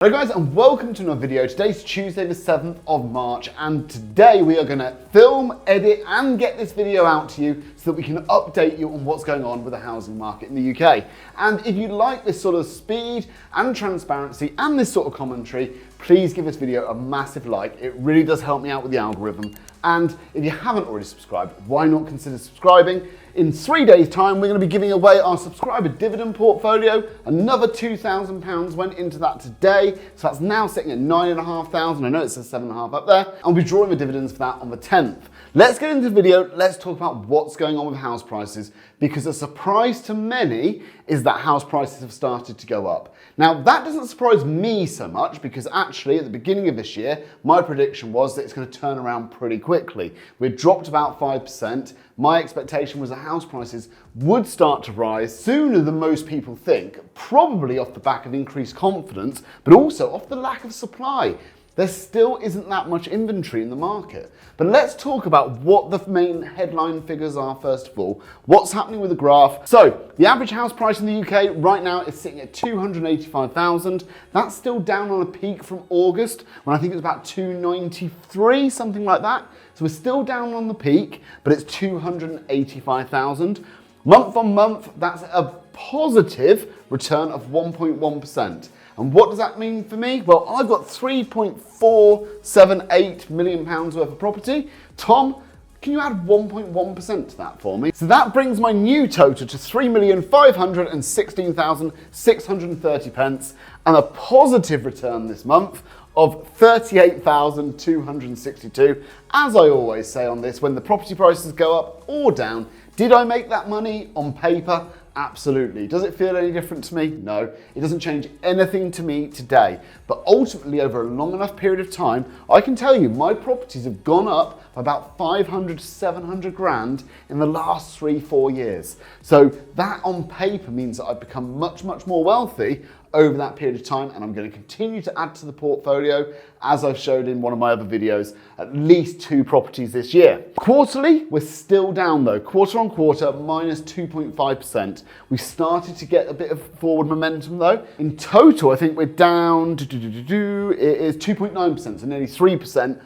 Hello guys and welcome to another video. Today's Tuesday the 7th of March and today we are going to film, edit and get this video out to you so that we can update you on what's going on with the housing market in the UK. And if you like this sort of speed and transparency and this sort of commentary, please give this video a massive like. It really does help me out with the algorithm. And if you haven't already subscribed, why not consider subscribing? In 3 days' time, we're going to be giving away our subscriber dividend portfolio. Another £2,000 went into that today. So that's now sitting at 9,500. I know it says 7.5 up there. And we'll be drawing the dividends for that on the 10th. Let's get into the video. Let's talk about what's going on with house prices, because a surprise to many is that house prices have started to go up. Now, that doesn't surprise me so much because actually at the beginning of this year, my prediction was that it's going to turn around pretty quickly. We'd dropped about 5%. My expectation was that house prices would start to rise sooner than most people think, probably off the back of increased confidence, but also off the lack of supply. There still isn't that much inventory in the market. But let's talk about what the main headline figures are first of all. What's happening with the graph? So the average house price in the UK right now is sitting at 285,000. That's still down on a peak from August when I think it was about 293, something like that. So we're still down on the peak, but it's 285,000. Month on month, that's a positive return of 1.1%. And what does that mean for me? Well, I've got £3.478 million worth of property. Tom, can you add 1.1% to that for me? So that brings my new total to £3,516,630 and a positive return this month of 38,262. As I always say on this, when the property prices go up or down, did I make that money on paper? Absolutely. Does it feel any different to me? No. It doesn't change anything to me today. But ultimately, over a long enough period of time, I can tell you my properties have gone up by about 500 to 700 grand in the last 3-4 years. So that on paper means that I've become much more wealthy over that period of time, and I'm going to continue to add to the portfolio, as I've showed in one of my other videos, at least 2 properties this year. Quarterly, we're still down though. Quarter on quarter, minus 2.5%. We started to get a bit of forward momentum though. In total, I think we're down, it is 2.9%, so nearly 3%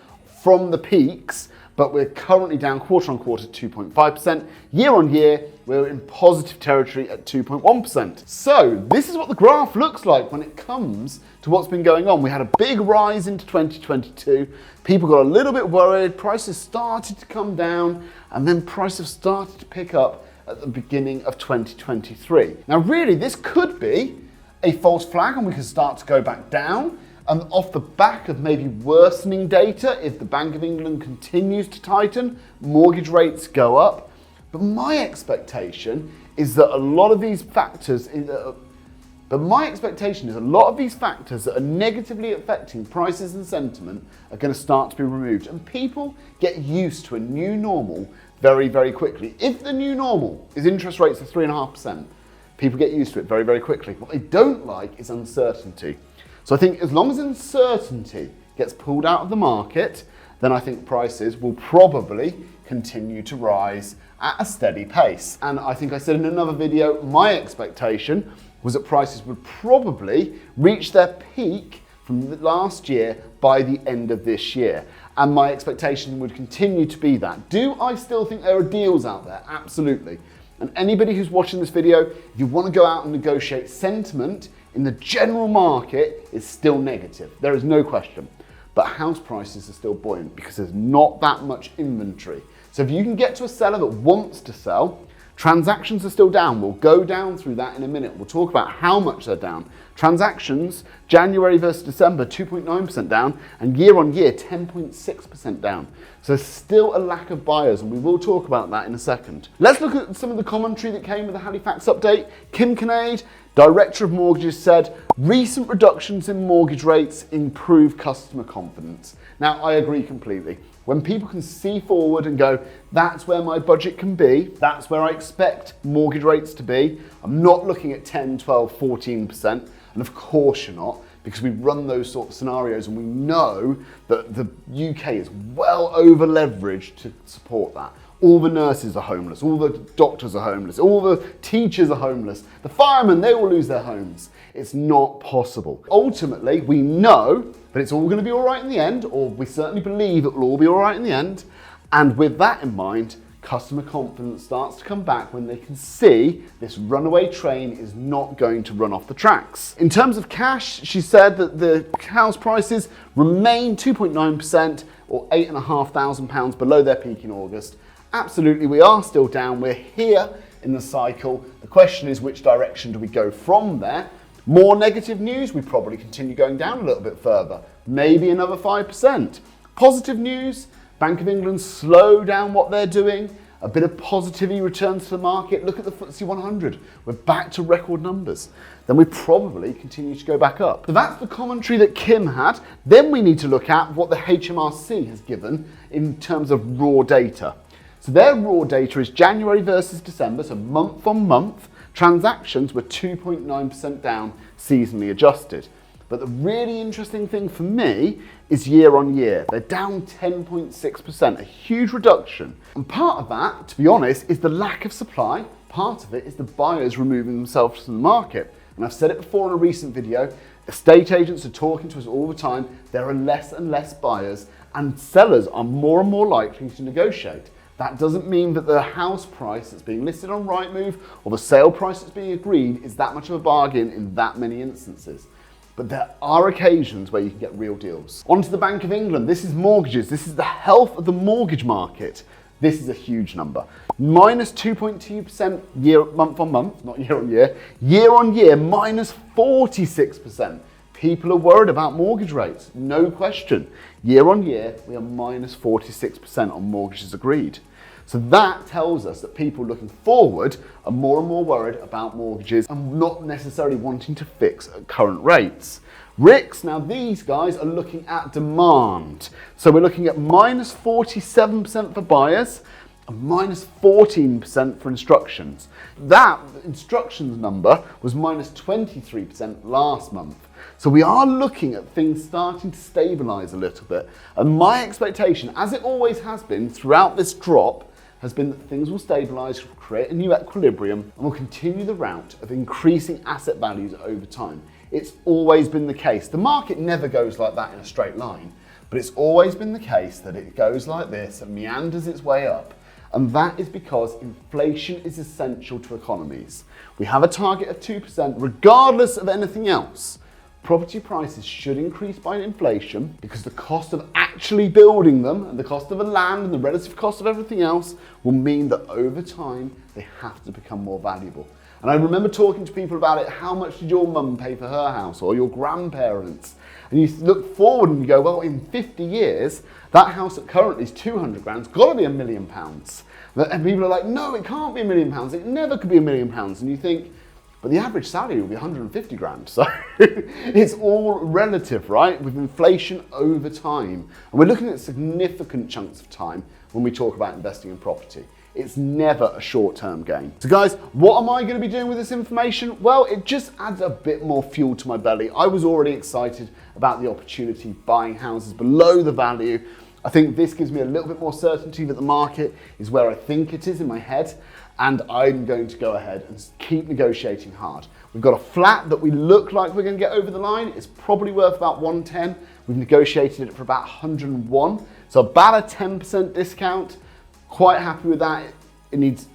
from the peaks, but we're currently down quarter on quarter 2.5%. Year on year, we're in positive territory at 2.1%. So this is what the graph looks like when it comes to what's been going on. We had a big rise into 2022. People got a little bit worried. Prices started to come down and then prices started to pick up at the beginning of 2023. Now really, this could be a false flag and we could start to go back down. And off the back of maybe worsening data, if the Bank of England continues to tighten, mortgage rates go up. But my expectation is that a lot of these factors, that are negatively affecting prices and sentiment are going to start to be removed. And people get used to a new normal very quickly. If the new normal is interest rates of 3.5%, people get used to it very quickly. What they don't like is uncertainty. So I think as long as uncertainty gets pulled out of the market, then I think prices will probably continue to rise at a steady pace. And I think I said in another video, my expectation was that prices would probably reach their peak from last year by the end of this year. And my expectation would continue to be that. Do I still think there are deals out there? Absolutely. And anybody who's watching this video, if you want to go out and negotiate, sentiment in the general market is still negative. There is no question. But house prices are still buoyant because there's not that much inventory. So if you can get to a seller that wants to sell, transactions are still down. We'll go down through that in a minute. We'll talk about how much they're down. Transactions, January versus December, 2.9% down, and year on year, 10.6% down. So there's still a lack of buyers, and we will talk about that in a second. Let's look at some of the commentary that came with the Hallifax update. Kim Kinnaid, Director of Mortgages, said, recent reductions in mortgage rates improve customer confidence. Now, I agree completely. When people can see forward and go, that's where my budget can be, that's where I expect mortgage rates to be. I'm not looking at 10, 12, 14%. And of course you're not, because we run those sort of scenarios and we know that the UK is well over leveraged to support that. all the nurses are homeless, all the doctors are homeless, all the teachers are homeless, the firemen, they all lose their homes. It's not possible. Ultimately, we know that it's all going to be all right in the end, or we certainly believe it will all be all right in the end. And with that in mind, customer confidence starts to come back when they can see this runaway train is not going to run off the tracks. In terms of cash, she said that the house prices remain 2.9% or £8,500 below their peak in August. Absolutely, we are still down. We're here in the cycle. The question is, which direction do we go from there? More negative news, we probably continue going down a little bit further, maybe another 5%. Positive news, Bank of England slow down what they're doing. A bit of positivity returns to the market. Look at the FTSE 100. We're back to record numbers. Then we probably continue to go back up. So that's the commentary that Kim had. Then we need to look at what the HMRC has given in terms of raw data. So their raw data is January versus December, so month on month. Transactions were 2.9% down, seasonally adjusted. But the really interesting thing for me is year on year. They're down 10.6%, a huge reduction. And part of that, to be honest, is the lack of supply. Part of it is the buyers removing themselves from the market. And I've said it before in a recent video, estate agents are talking to us all the time. There are less and less buyers, and sellers are more and more likely to negotiate. That doesn't mean that the house price that's being listed on Rightmove or the sale price that's being agreed is that much of a bargain in that many instances. But there are occasions where you can get real deals. On to the Bank of England. This is mortgages. This is the health of the mortgage market. This is a huge number. Minus 2.2% month on month, not year on year. Year on year, minus 46%. People are worried about mortgage rates, no question. Year on year, we are minus 46% on mortgages agreed. So that tells us that people looking forward are more and more worried about mortgages and not necessarily wanting to fix at current rates. RICS, now these guys are looking at demand. So we're looking at minus 47% for buyers and minus 14% for instructions. That instructions number was minus 23% last month. So we are looking at things starting to stabilise a little bit. And my expectation, as it always has been throughout this drop, has been that things will stabilise, create a new equilibrium, and will continue the route of increasing asset values over time. It's always been the case. The market never goes like that in a straight line, but it's always been the case that it goes like this and meanders its way up. And that is because inflation is essential to economies. We have a target of 2% regardless of anything else. Property prices should increase by inflation because the cost of actually building them and the cost of the land and the relative cost of everything else will mean that over time they have to become more valuable. And I remember talking to people about it, how much did your mum pay for her house or your grandparents? And you look forward and you go, well, in 50 years, that house that currently is 200 grand, it's got to be £1 million. And people are like, no, it can't be £1 million. It never could be £1 million. And you think, but the average salary will be 150 grand. So it's all relative, right? With inflation over time. And we're looking at significant chunks of time when we talk about investing in property. It's never a short-term gain. So guys, what am I going to be doing with this information? Well, it just adds a bit more fuel to my belly. I was already excited about the opportunity buying houses below the value. I think this gives me a little bit more certainty that the market is where I think it is in my head. And I'm going to go ahead and keep negotiating hard. We've got a flat that we look like we're going to get over the line. It's probably worth about 110. We've negotiated it for about 101. So about a 10% discount. Quite happy with that. It needs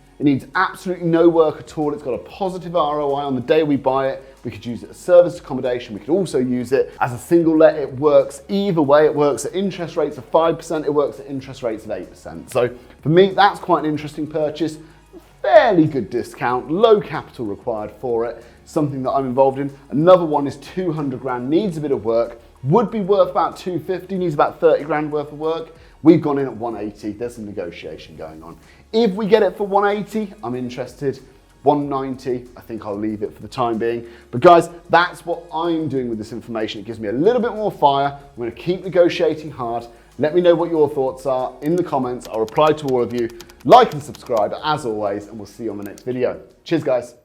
absolutely no work at all. It's got a positive ROI on the day we buy it. We could use it as service accommodation. We could also use it as a single let. It works either way. It works at interest rates of 5%. It works at interest rates of 8%. So for me, that's quite an interesting purchase. Fairly good discount, low capital required for it, something that I'm involved in. Another one is 200 grand, needs a bit of work, would be worth about 250, needs about 30 grand worth of work. We've gone in at 180, there's some negotiation going on. If we get it for 180, I'm interested. 190, I think I'll leave it for the time being. But guys, that's what I'm doing with this information. It gives me a little bit more fire. I'm going to keep negotiating hard. Let me know what your thoughts are in the comments. I'll reply to all of you. Like and subscribe as always, and we'll see you on the next video. Cheers guys.